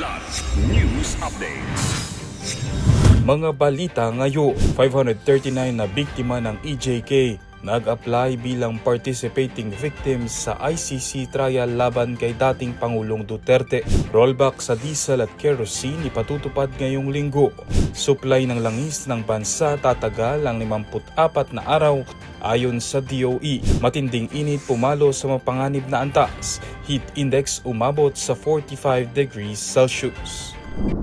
Kilat News Updates. Mga balita ngayon, 539 na biktima ng EJK nag-apply bilang participating victims sa ICC trial laban kay dating Pangulong Duterte. Rollback sa diesel at kerosene ipatutupad ngayong linggo. Supply ng langis ng bansa tatagal ang 54 na araw ayon sa DOE. Matinding init pumalo sa mapanganib na antas. Heat index umabot sa 45 degrees Celsius.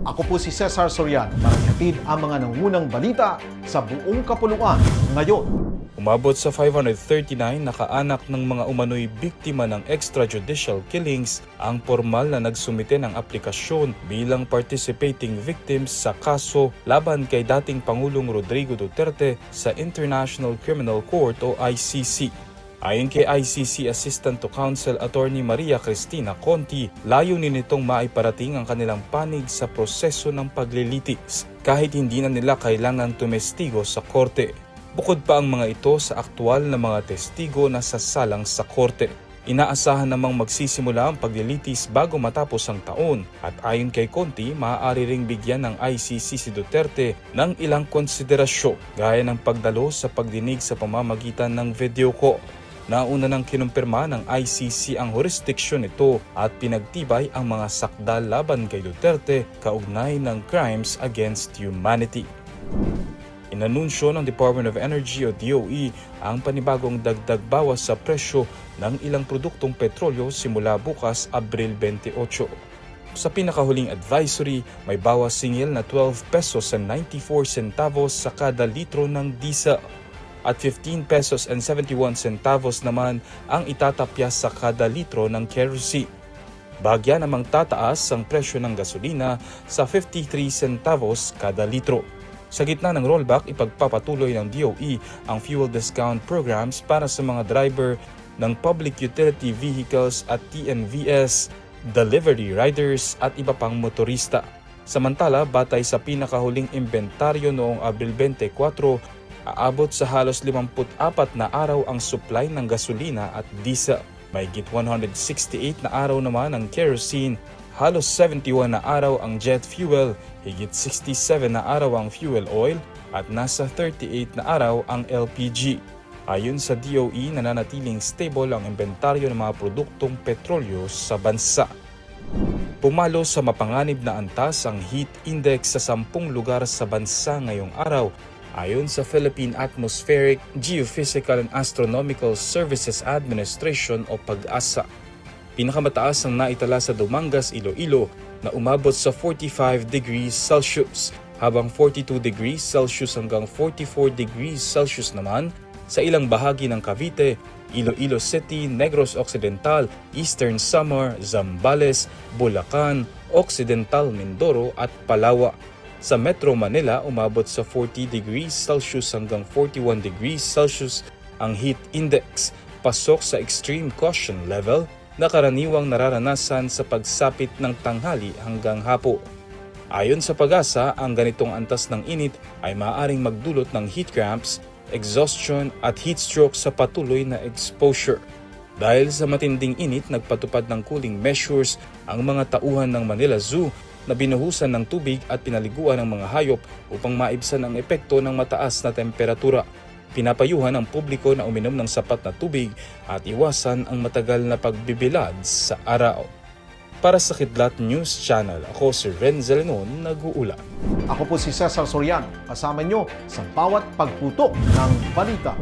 Ako po si Cesar Soriano para ihatid ang mga nangunang balita sa buong kapuluan ngayon. Umabot sa 539 na kaanak ng mga umano'y biktima ng extrajudicial killings ang formal na nagsumite ng aplikasyon bilang participating victims sa kaso laban kay dating Pangulong Rodrigo Duterte sa International Criminal Court o ICC. Ayon kay ICC Assistant to Counsel Attorney Maria Cristina Conti, layunin nitong maiparating ang kanilang panig sa proseso ng paglilitis kahit hindi na nila kailangang tumestigo sa korte. Bukod pa ang mga ito sa aktwal na mga testigo na sasalang sa korte. Inaasahan namang magsisimula ang paglilitis bago matapos ang taon at ayon kay Conti, maaari ring bigyan ng ICC si Duterte ng ilang konsiderasyon gaya ng pagdalo sa pagdinig sa pamamagitan ng video call. Nauna nang kinumpirma ng ICC ang jurisdiksyon nito at pinagtibay ang mga sakdal laban kay Duterte kaugnay ng crimes against humanity. Inanunsyo ng Department of Energy o DOE ang panibagong dagdag bawas sa presyo ng ilang produktong petrolyo simula bukas, Abril 28. Sa pinakahuling advisory, may bawas singil na 12 pesos and 94 centavos sa kada litro ng diesel at 15 pesos and 71 centavos naman ang itatapya sa kada litro ng kerosene. Bagya namang tataas ang presyo ng gasolina sa 53 centavos kada litro. Sa gitna ng rollback, ipagpapatuloy ng DOE ang fuel discount programs para sa mga driver ng public utility vehicles at TNVS, delivery riders at iba pang motorista. Samantala, batay sa pinakahuling inventaryo noong Abril 24, aabot sa halos 54 na araw ang supply ng gasolina at diesel. Mahigit 168 na araw naman ang kerosene, halos 71 na araw ang jet fuel, higit 67 na araw ang fuel oil at nasa 38 na araw ang LPG. Ayon sa DOE, nananatiling stable ang inventaryo ng mga produktong petrolyo sa bansa. Pumalo sa mapanganib na antas ang heat index sa 10 lugar sa bansa ngayong araw. Ayon sa Philippine Atmospheric, Geophysical and Astronomical Services Administration o PAGASA. Pinakamataas ang naitala sa Dumangas, Iloilo na umabot sa 45 degrees Celsius, habang 42 degrees Celsius hanggang 44 degrees Celsius naman sa ilang bahagi ng Cavite, Iloilo City, Negros Occidental, Eastern Samar, Zambales, Bulacan, Occidental Mindoro at Palawa. Sa Metro Manila, umabot sa 40 degrees Celsius hanggang 41 degrees Celsius ang heat index, pasok sa extreme caution level na karaniwang nararanasan sa pagsapit ng tanghali hanggang hapon. Ayon sa PAGASA, ang ganitong antas ng init ay maaaring magdulot ng heat cramps, exhaustion at heat stroke sa patuloy na exposure. Dahil sa matinding init, nagpatupad ng cooling measures ang mga tauhan ng Manila Zoo na binuhusan ng tubig at pinaliguan ng mga hayop upang maibsan ang epekto ng mataas na temperatura. Pinapayuhan ang publiko na uminom ng sapat na tubig at iwasan ang matagal na pagbibilad sa araw. Para sa Kidlat News Channel, ako si Renzel Lenon, nag-uulat. Ako po si Cesar Soriano, kasama nyo sa bawat pagputok ng balita.